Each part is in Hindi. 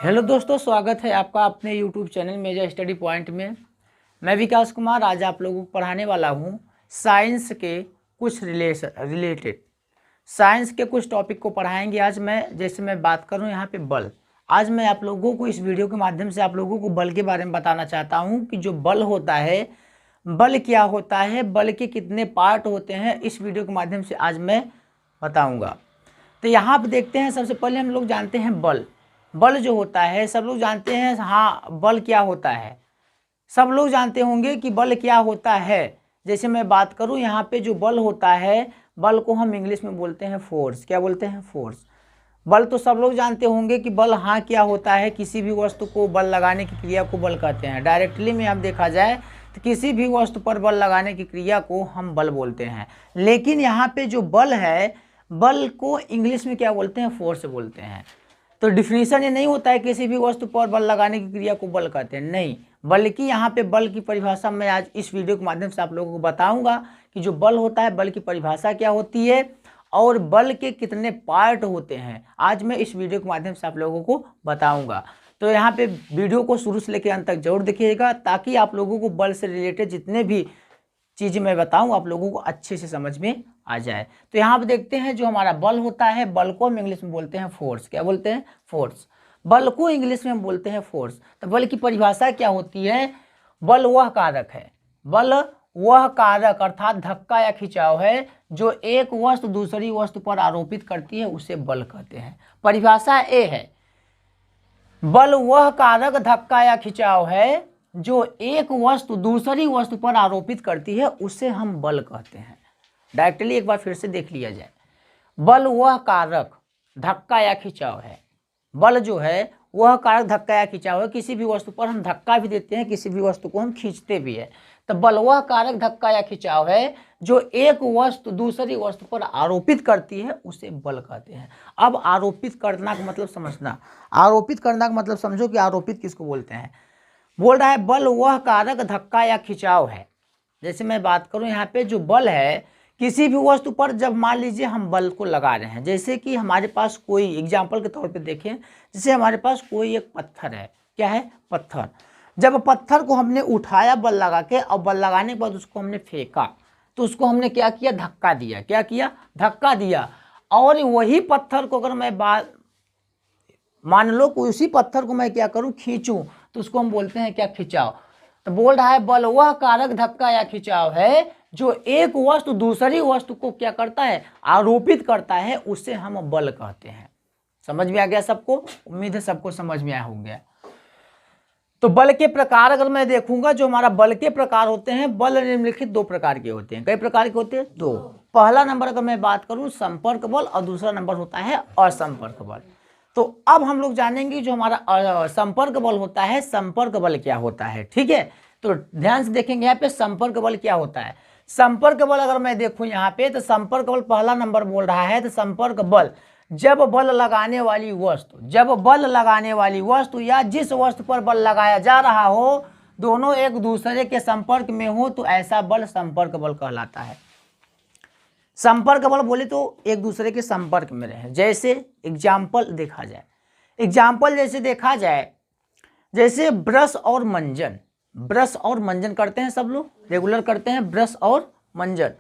हेलो दोस्तों, स्वागत है आपका अपने YouTube channel major study point में। मैं विकास कुमार आज आप लोगों को पढ़ाने वाला हूँ साइंस के कुछ रिलेटेड साइंस के कुछ टॉपिक को पढ़ाएंगे। आज मैं बात करूँ यहाँ पे बल। आज मैं आप लोगों को इस वीडियो के माध्यम से आप लोगों को बल के बारे में बताना चाहता हूँ कि जो बल होता है, बल क्या होता है, बल के कितने पार्ट होते हैं, इस वीडियो के माध्यम से आज मैं बताऊँगा। तो यहाँ पे देखते हैं, सबसे पहले हम लोग जानते हैं बल। बल जो होता है सब लोग जानते हैं। हाँ, बल क्या होता है सब लोग जानते होंगे कि बल क्या होता है। जैसे मैं बात करूं यहाँ पे जो बल होता है, बल को हम इंग्लिश में बोलते हैं फोर्स। क्या बोलते हैं? फोर्स। बल तो सब लोग जानते होंगे कि बल हाँ क्या होता है। किसी भी वस्तु को बल लगाने की क्रिया को बल कहते हैं। डायरेक्टली में आप देखा जाए तो किसी भी वस्तु पर बल लगाने की क्रिया को हम बल बोलते हैं। लेकिन यहाँ पे जो बल है, बल को इंग्लिश में क्या बोलते हैं? फोर्स बोलते हैं। तो डिफिनीशन ये नहीं होता है किसी भी वस्तु पर बल लगाने की क्रिया को बल कहते हैं, नहीं। बल्कि यहाँ पे बल की परिभाषा मैं आज इस वीडियो के माध्यम से आप लोगों को बताऊंगा कि जो बल होता है, बल की परिभाषा क्या होती है और बल के कितने पार्ट होते हैं। आज मैं इस वीडियो के माध्यम से आप लोगों को बताऊंगा। तो यहाँ पे वीडियो को शुरू से लेकर अंत तक जरूर देखिएगा, ताकि आप लोगों को बल से रिलेटेड जितने भी चीज़ें मैं बताऊँ आप लोगों को अच्छे से समझ में आ जाए। तो यहाँ पे देखते हैं जो हमारा बल होता है, बल को हम इंग्लिश में बोलते हैं फोर्स। क्या बोलते हैं? फोर्स। बल को इंग्लिश में हम बोलते हैं फोर्स। तो बल की परिभाषा क्या होती है? बल वह कारक है, बल वह कारक अर्थात धक्का या खिंचाव है जो एक वस्तु दूसरी वस्तु पर आरोपित करती है, उसे बल कहते हैं। परिभाषा ए है, बल वह कारक धक्का या खिंचाव है जो एक वस्तु दूसरी वस्तु पर आरोपित करती है, उसे हम बल कहते हैं। डायरेक्टली एक बार फिर से देख लिया जाए। बल वह कारक धक्का या खिंचाव है। बल जो है वह कारक धक्का या खिंचाव है। किसी भी वस्तु पर हम धक्का भी देते हैं, किसी भी वस्तु को हम खींचते भी है। तो बल वह कारक धक्का या खिंचाव है जो एक वस्तु दूसरी वस्तु पर आरोपित करती है, उसे बल कहते हैं। अब आरोपित करना का मतलब समझना। आरोपित करना का मतलब समझो कि आरोपित किसको बोलते हैं। बोल रहा है बल वह कारक धक्का या खिंचाव है। जैसे मैं बात करूं यहाँ पे जो बल है, किसी भी वस्तु पर जब मान लीजिए हम बल को लगा रहे हैं, जैसे कि हमारे पास कोई एग्जाम्पल के तौर पे देखें, जैसे हमारे पास कोई एक पत्थर है। क्या है? पत्थर। जब पत्थर को हमने उठाया बल लगा के, और बल लगाने के बाद उसको हमने फेंका, तो उसको हमने क्या किया? धक्का दिया। क्या किया? धक्का दिया। और वही पत्थर को अगर मैं मान लो कि उसी पत्थर को मैं क्या करूं? खींचूं, तो उसको हम बोलते हैं क्या? खिंचाव। तो बोल रहा है बल वह कारक धक्का या खिंचाव है जो एक वस्तु दूसरी वस्तु को क्या करता है? आरोपित करता है, उसे हम बल कहते हैं। समझ में आ गया सबको? उम्मीद है सबको समझ में आया हो गया। तो बल के प्रकार अगर मैं देखूंगा, जो हमारा बल के प्रकार होते हैं, बल निम्नलिखित दो प्रकार के होते हैं। कई प्रकार के होते हैं? दो। पहला नंबर अगर मैं बात करूं संपर्क बल, और दूसरा नंबर होता है असंपर्क बल। तो अब हम लोग जानेंगे जो हमारा संपर्क बल होता है, संपर्क बल क्या होता है। ठीक है, तो ध्यान से देखेंगे यहाँ पे संपर्क बल क्या होता है। संपर्क बल अगर मैं देखूं यहाँ पे, तो संपर्क बल पहला नंबर बोल रहा है। तो संपर्क बल जब बल लगाने वाली वस्तु या जिस वस्तु पर बल लगाया जा रहा हो, दोनों एक दूसरे के संपर्क में हो, तो ऐसा बल संपर्क बल कहलाता है। संपर्क बल बोले तो एक दूसरे के संपर्क में रहे। जैसे एग्जाम्पल देखा जाए, जैसे ब्रश और मंजन। ब्रश और मंजन करते हैं सब लोग, रेगुलर करते हैं ब्रश और मंजन।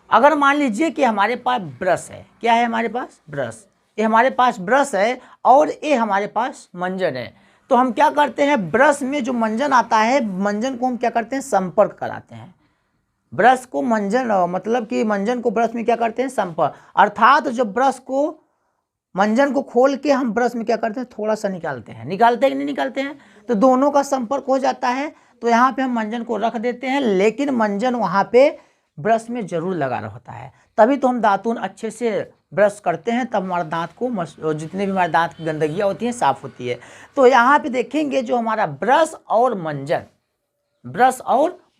अगर मान लीजिए कि हमारे पास ब्रश है, क्या है हमारे पास? ब्रश। ये हमारे पास ब्रश है और ये हमारे पास मंजन है। तो हम क्या करते हैं? ब्रश में जो मंजन आता है, मंजन को हम क्या करते हैं? संपर्क कराते हैं। ब्रश को मंजन, मतलब कि मंजन को ब्रश में क्या करते हैं? संपर्क। अर्थात जब ब्रश को मंजन को खोल के हम ब्रश में क्या करते हैं? थोड़ा सा निकालते हैं कि नहीं निकालते हैं? तो दोनों का संपर्क हो जाता है। तो यहाँ पे हम मंजन को रख देते हैं, लेकिन मंजन वहाँ पे ब्रश में जरूर लगा होता है। तभी तो हम दातुन अच्छे से ब्रश करते हैं, तब हमारा दांत को जितने भी हमारे दांत की गंदगियाँ होती हैं साफ होती है। तो यहाँ पे देखेंगे जो हमारा ब्रश और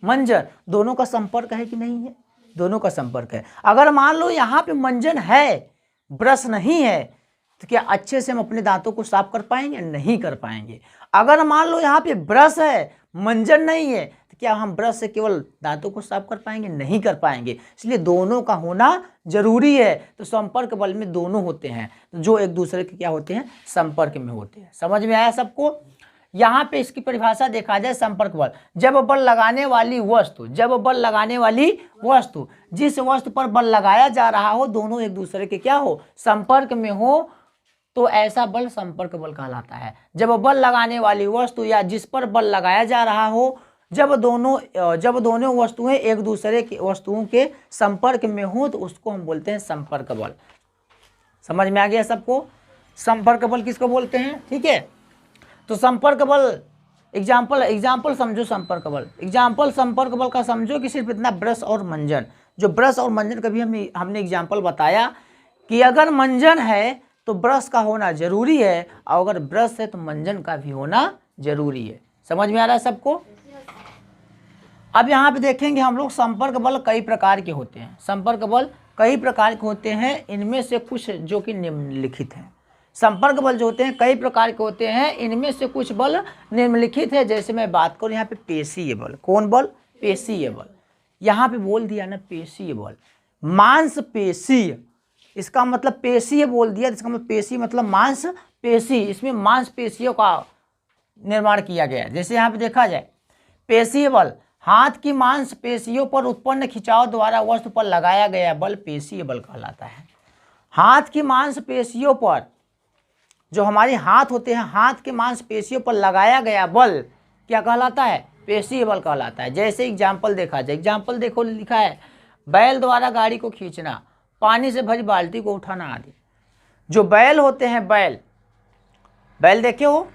मंजन दोनों का संपर्क है कि नहीं है? दोनों का संपर्क है। अगर मान लो यहाँ पे मंजन है, ब्रश नहीं है, तो क्या अच्छे से हम अपने दांतों को साफ कर पाएंगे? नहीं कर पाएंगे। अगर मान लो यहाँ पे ब्रश है, मंजन नहीं है, तो क्या हम ब्रश से केवल दांतों को साफ कर पाएंगे? नहीं कर पाएंगे, इसलिए दोनों का होना जरूरी है। तो संपर्क बल में दोनों होते हैं जो एक दूसरे के क्या होते हैं? संपर्क में होते हैं। समझ में आया सबको? यहाँ पे इसकी परिभाषा देखा जाए, संपर्क बल, जब बल लगाने वाली वस्तु, जब बल लगाने वाली वस्तु, जिस वस्तु पर बल लगाया जा रहा हो, दोनों एक दूसरे के क्या हो? संपर्क में हो, तो ऐसा बल संपर्क बल कहलाता है। जब बल लगाने वाली वस्तु या जिस पर बल लगाया जा रहा हो, जब दोनों वस्तुएं एक दूसरे की वस्तुओं के संपर्क में हो, तो उसको हम बोलते हैं संपर्क बल। समझ में आ गया सबको? संपर्क बल किसको बोलते हैं? ठीक है, तो संपर्क बल एग्जाम्पल समझो। संपर्क बल एग्जाम्पल संपर्क बल का समझो कि सिर्फ इतना, ब्रश और मंजन। जो ब्रश और मंजन का भी हमने एग्जाम्पल बताया कि अगर मंजन है तो ब्रश का होना जरूरी है, और अगर ब्रश है तो मंजन का भी होना जरूरी है। समझ में आ रहा है सबको? अब यहाँ पे देखेंगे हम लोग, संपर्क बल कई प्रकार के होते हैं। संपर्क बल कई प्रकार के होते हैं, इनमें से कुछ जो कि निम्नलिखित हैं। संपर्क बल जो होते हैं कई प्रकार के होते हैं, इनमें से कुछ बल निम्नलिखित है। जैसे मैं बात करूँ यहाँ पे पेशीय बल। कौन बल? पेशीय बल। यहाँ पे बोल दिया ना पेशीय बल, मांसपेशीय, इसका मतलब पेशीय बोल दिया, इसका मतलब पेशी मतलब मांसपेशी। इसमें मांसपेशियों का निर्माण किया गया है। जैसे यहाँ पे देखा जाए, पेशीय बल, हाथ की मांसपेशियों पर उत्पन्न खिंचाव द्वारा वस्तु पर लगाया गया बल पेशीय बल कहलाता है। हाथ की मांसपेशियों पर, जो हमारे हाथ होते हैं, हाथ के मांसपेशियों पर लगाया गया बल क्या कहलाता है? पेशीय बल कहलाता है। जैसे एग्जाम्पल देखा जाए, एग्जाम्पल देखो, लिखा है बैल द्वारा गाड़ी को खींचना, पानी से भरी बाल्टी को उठाना आदि। जो बैल होते हैं, बैल देखे हो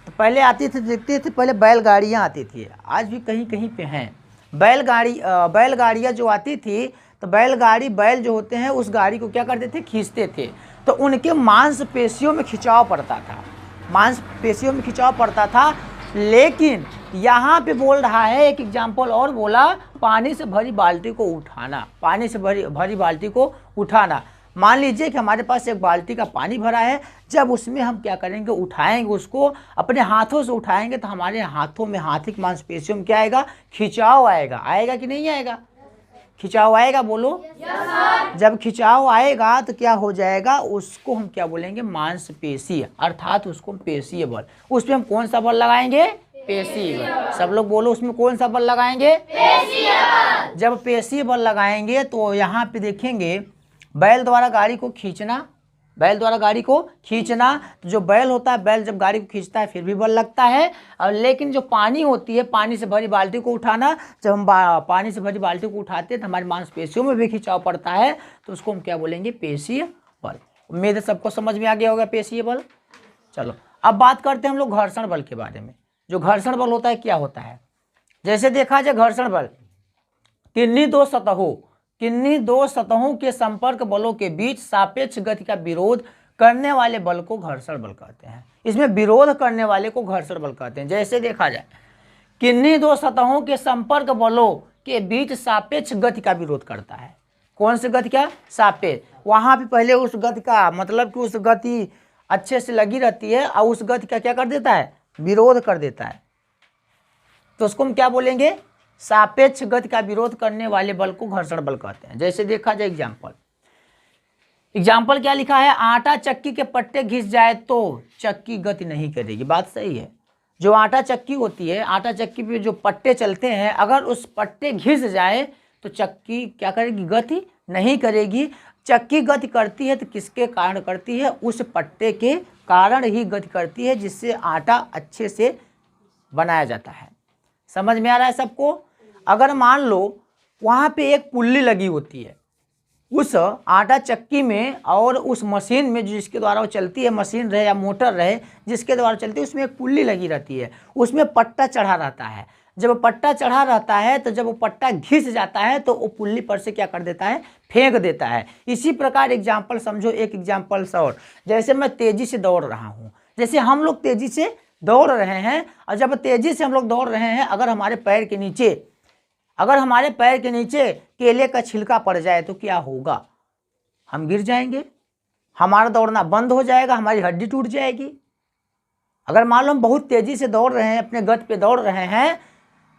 तो पहले आती थी, देखते थे पहले बैलगाड़ियाँ आती थी, आज भी कहीं कहीं पे हैं बैलगाड़ियाँ जो आती थी, तो बैल जो होते हैं उस गाड़ी को क्या करते थे? खींचते थे। तो उनके मांसपेशियों में खिंचाव पड़ता था, लेकिन यहाँ पे बोल रहा है, एक एग्जाम्पल और बोला, पानी से भरी बाल्टी को उठाना। पानी से भरी बाल्टी को उठाना। मान लीजिए कि हमारे पास एक बाल्टी का पानी भरा है, जब उसमें हम क्या करेंगे? उठाएंगे, उसको अपने हाथों से उठाएंगे, तो हमारे हाथों में, हाथ की मांसपेशियों में क्या आएगा? खिंचाव आएगा। आएगा कि नहीं आएगा? खिंचाव आएगा, बोलो। जब खिंचाव आएगा तो क्या हो जाएगा? उसको हम क्या बोलेंगे? मांसपेशी, अर्थात उसको पेशीय बल। उसमें हम कौन सा बल लगाएंगे? पेशीय बल। सब लोग बोलो, उसमें कौन सा बल लगाएंगे? पेशीय बल। जब पेशीय बल लगाएंगे तो यहाँ पे देखेंगे, बैल द्वारा गाड़ी को खींचना, तो जो बैल होता है, बैल जब गाड़ी को खींचता है फिर भी बल लगता है। और लेकिन जो पानी होती है, पानी से भरी बाल्टी को उठाना, जब हम पानी से भरी बाल्टी को उठाते हैं तो हमारी मांसपेशियों में भी खिंचाव पड़ता है, तो उसको हम क्या बोलेंगे? पेशीय बल। उम्मीद है सबको समझ में आ गया होगा पेशीय बल। चलो अब बात करते हैं हम लोग घर्षण बल के बारे में। जो घर्षण बल होता है क्या होता है? जैसे देखा जाए, घर्षण बल किन्हीं दो सतहों के संपर्क बलों के बीच सापेक्ष गति का विरोध करने वाले बल को घर्षण बल कहते हैं। इसमें विरोध करने वाले को घर्षण बल कहते हैं। जैसे देखा जाए, किन्हीं दो सतहों के संपर्क बलों के बीच सापेक्ष गति का विरोध करता है। कौन सी गति का? सापेक्ष। वहाँ पे पहले उस गति का मतलब कि उस गति अच्छे से लगी रहती है, और उस गति का क्या कर देता है? विरोध कर देता है। तो उसको हम क्या बोलेंगे? सापेक्ष गति का विरोध करने वाले बल को घर्षण बल कहते हैं। जैसे देखा जाए, एग्जाम्पल क्या लिखा है? आटा चक्की के पट्टे घिस जाए तो चक्की गति नहीं करेगी। बात सही है। जो आटा चक्की होती है, आटा चक्की पे जो पट्टे चलते हैं, अगर उस पट्टे घिस जाए तो चक्की क्या करेगी? गति नहीं करेगी। चक्की गति करती है तो किसके कारण करती है? उस पट्टे के कारण ही गति करती है, जिससे आटा अच्छे से बनाया जाता है। समझ में आ रहा है सबको? अगर मान लो वहाँ पे एक पुल्ली लगी होती है उस आटा चक्की में, और उस मशीन में जिसके द्वारा वो चलती है, मशीन रहे या मोटर रहे, जिसके द्वारा चलती है, उसमें एक पुल्ली लगी रहती है, उसमें पट्टा चढ़ा रहता है। जब पट्टा चढ़ा रहता है तो जब वो पट्टा घिस जाता है तो वो पुल्ली पर से क्या कर देता है? फेंक देता है। इसी प्रकार एग्जाम्पल समझो, एक एग्जाम्पल और, जैसे मैं तेजी से दौड़ रहा हूँ, जैसे हम लोग तेजी से दौड़ रहे हैं, और जब तेजी से हम लोग दौड़ रहे हैं, अगर हमारे पैर के नीचे केले का छिलका पड़ जाए तो क्या होगा? हम गिर जाएंगे, हमारा दौड़ना बंद हो जाएगा, हमारी हड्डी टूट जाएगी। अगर मान लो हम बहुत तेजी से दौड़ रहे हैं, अपने गति पे दौड़ रहे हैं,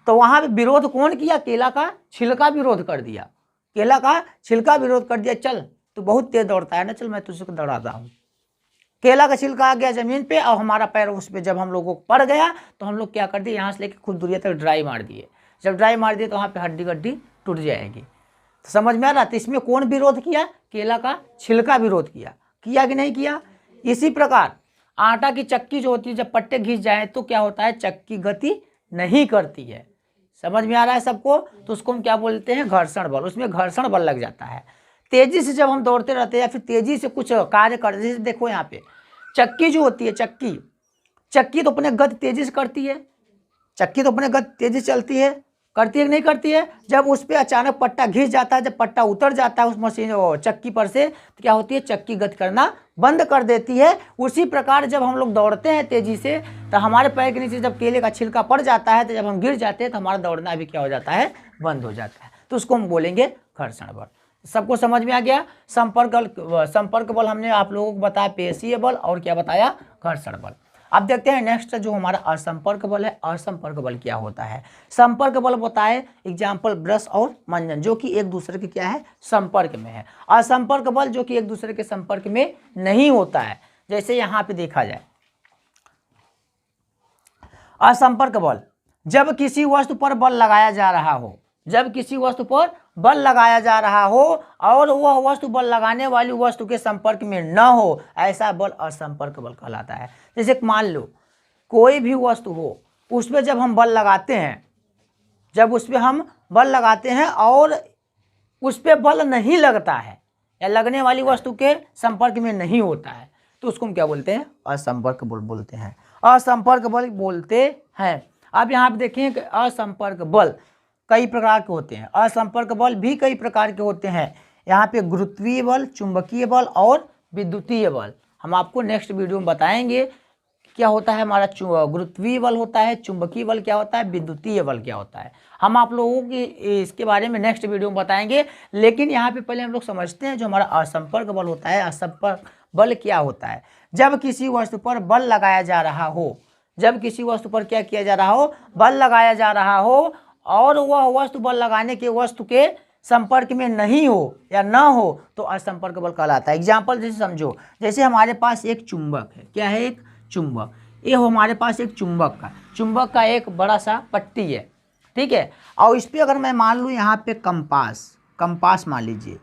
तो वहाँ पे विरोध कौन किया? केला का छिलका विरोध कर दिया, केला का छिलका विरोध कर दिया, चल तू बहुत तेज दौड़ता है ना, चल मैं तुझको दौड़ाता हूँ। केला का छिलका आ गया जमीन पे और हमारा पैर उस पर जब हम लोगों को पड़ गया तो हम लोग क्या कर दिए, यहाँ से लेकर खुद दूरिया तक ड्राई मार दिए। जब ड्राई मार दिए तो वहाँ पे हड्डी गड्डी टूट जाएगी। तो समझ में आ रहा? तो इसमें कौन विरोध किया? केला का छिलका विरोध किया कि नहीं किया? इसी प्रकार आटा की चक्की जो होती है, जब पट्टे घिस जाए तो क्या होता है? चक्की गति नहीं करती है। समझ में आ रहा है सबको? तो उसको हम क्या बोलते हैं? घर्षण बल। उसमें घर्षण बल लग जाता है। तेजी से जब हम दौड़ते रहते हैं या फिर तेजी से कुछ कार्य करते, जैसे देखो यहाँ पे चक्की जो होती है, चक्की तो अपने गति तेजी से करती है, चक्की तो अपने गति तेजी से चलती है, करती है कि नहीं करती है? जब उस पर अचानक पट्टा घिस जाता है, जब पट्टा उतर जाता है उस मशीन चक्की पर से, तो क्या होती है? चक्की गति करना बंद कर देती है। उसी प्रकार जब हम लोग दौड़ते हैं तेजी से तो हमारे पैर के नीचे जब केले का छिलका पड़ जाता है, तो जब हम गिर जाते हैं तो हमारा दौड़ना भी क्या हो जाता है? बंद हो जाता है। तो उसको हम बोलेंगे घर्षण बल। सबको समझ में आ गया? संपर्क बल हमने आप लोगों को बताया पेशीय बल, और क्या बताया? घर्षण बल। अब देखते हैं नेक्स्ट जो हमारा असंपर्क बल है। असंपर्क बल क्या होता है? संपर्क बल होता है एग्जाम्पल ब्रश और मंजन, जो कि एक दूसरे के क्या है? संपर्क में है। असंपर्क बल जो कि एक दूसरे के संपर्क में नहीं होता है। जैसे यहाँ पे देखा जाए, असंपर्क बल, जब किसी वस्तु पर बल लगाया जा रहा हो, जब किसी वस्तु पर बल लगाया जा रहा हो और वह वस्तु बल लगाने वाली वस्तु के संपर्क में न हो, ऐसा बल असंपर्क बल कहलाता है। जैसे मान लो कोई भी वस्तु हो, उस पर जब हम बल लगाते हैं, जब उस पर हम बल लगाते हैं और उस पर बल नहीं लगता है या लगने वाली वस्तु के संपर्क में नहीं होता है, तो उसको हम क्या बोलते हैं? असंपर्क बल बोलते हैं। असंपर्क बल बोलते हैं। अब यहाँ पे देखें कि असंपर्क बल कई प्रकार के होते हैं। असंपर्क बल भी कई प्रकार के होते हैं। यहाँ पे गुरुत्वीय बल, चुंबकीय बल और विद्युतीय बल हम आपको नेक्स्ट वीडियो में बताएंगे क्या होता है। हमारा गुरुत्वीय बल होता है, चुंबकीय बल क्या होता है, विद्युतीय बल क्या होता है, हम आप लोगों की इसके बारे में नेक्स्ट वीडियो में बताएंगे। लेकिन यहाँ पे पहले हम लोग समझते हैं जो हमारा असंपर्क बल होता है। असंपर्क बल क्या होता है? जब किसी वस्तु पर बल लगाया जा रहा हो, जब किसी वस्तु पर क्या किया जा रहा हो? बल लगाया जा रहा हो और वह वस्तु बल लगाने के वस्तु के संपर्क में नहीं हो या ना हो, तो असंपर्क बल कहलाता है। एग्जाम्पल जैसे समझो, जैसे हमारे पास एक चुंबक है। क्या है? एक चुंबक। ये हमारे पास एक चुंबक का एक बड़ा सा पट्टी है, ठीक है। और इस पर अगर मैं मान लूँ यहाँ पे कंपास मान लीजिए,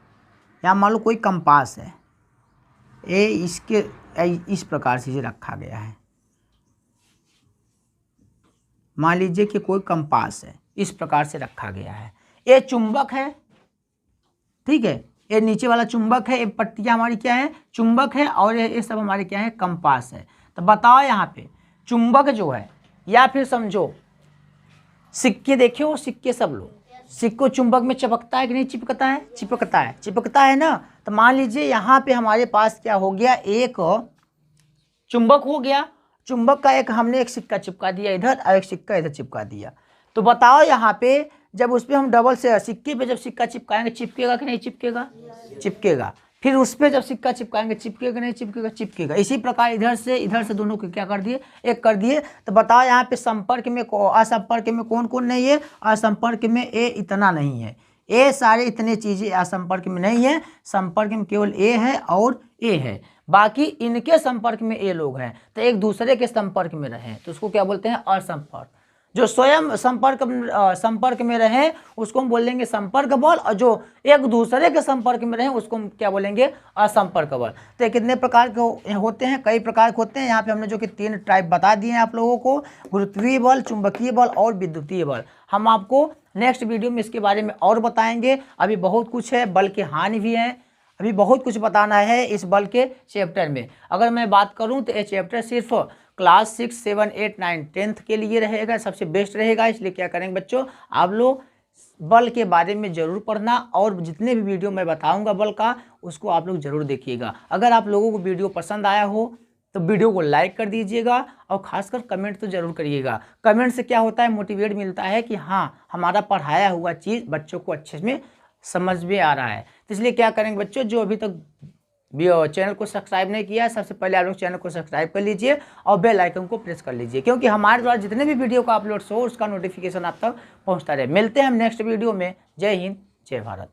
यहाँ मान लो कोई कंपास है, ये इसके इस प्रकार से रखा गया है। मान लीजिए कि कोई कंपास है, इस प्रकार से रखा गया है। ये चुंबक है, ठीक है। ये नीचे वाला चुंबक है, ये पट्टियाँ हमारी क्या है? चुंबक है, और ये सब हमारे क्या है? कंपास है। तो बताओ यहाँ पे चुंबक जो है, या फिर समझो सिक्के, देखे हो सिक्के, सब लोग सिक्को चुंबक में चिपकता है कि नहीं चिपकता है? चिपकता है ना। तो मान लीजिए यहाँ पे हमारे पास क्या हो गया? एक चुंबक हो गया। चुंबक का एक हमने एक सिक्का चिपका दिया इधर और एक सिक्का इधर चिपका दिया। तो बताओ यहाँ पे जब उस पर हम डबल से सिक्के पे जब सिक्का चिपकाएंगे, चिपकेगा कि नहीं चिपकेगा? चिपकेगा। फिर उस पर जब सिक्का चिपकाएंगे, चिपकेगा नहीं चिपकेगा? चिपकेगा। इसी प्रकार इधर से दोनों को क्या कर दिए? एक कर दिए। तो बताओ यहाँ पे संपर्क में असंपर्क में कौन कौन नहीं है? असंपर्क में ए इतना नहीं है, ए सारे इतने चीज़ें असंपर्क में नहीं है। संपर्क में केवल ए है और ए है, बाकी इनके संपर्क में ए लोग हैं, तो एक दूसरे के संपर्क में रहें तो उसको क्या बोलते हैं? असंपर्क। जो स्वयं संपर्क में रहें उसको हम बोलेंगे संपर्क बल, और जो एक दूसरे के संपर्क में रहें उसको हम क्या बोलेंगे? असंपर्क बल। तो कितने प्रकार के होते हैं? कई प्रकार के होते हैं। यहाँ पे हमने जो कि 3 टाइप बता दिए हैं आप लोगों को, गुरुत्वीय बल, चुंबकीय बल और विद्युतीय बल। हम आपको नेक्स्ट वीडियो में इसके बारे में और बताएंगे। अभी बहुत कुछ है, बल के हानि भी हैं, अभी बहुत कुछ बताना है इस बल के चैप्टर में। अगर मैं बात करूं तो ये चैप्टर सिर्फ क्लास 6, 7, 8, 9, 10th के लिए रहेगा, सबसे बेस्ट रहेगा। इसलिए क्या करेंगे बच्चों, आप लोग बल के बारे में ज़रूर पढ़ना, और जितने भी वीडियो मैं बताऊंगा बल का उसको आप लोग ज़रूर देखिएगा। अगर आप लोगों को वीडियो पसंद आया हो तो वीडियो को लाइक कर दीजिएगा, और ख़ासकर कमेंट तो ज़रूर करिएगा। कमेंट से क्या होता है? मोटिवेट मिलता है कि हाँ हमारा पढ़ाया हुआ चीज़ बच्चों को अच्छे में समझ में आ रहा है। तो इसलिए क्या करेंगे बच्चों, जो अभी तक चैनल को सब्सक्राइब नहीं किया है, सबसे पहले आप लोग चैनल को सब्सक्राइब कर लीजिए और बेल आइकन को प्रेस कर लीजिए, क्योंकि हमारे द्वारा जितने भी वीडियो का अपलोड हो उसका नोटिफिकेशन आप तक पहुँचता रहे। मिलते हैं हम नेक्स्ट वीडियो में। जय हिंद, जय भारत।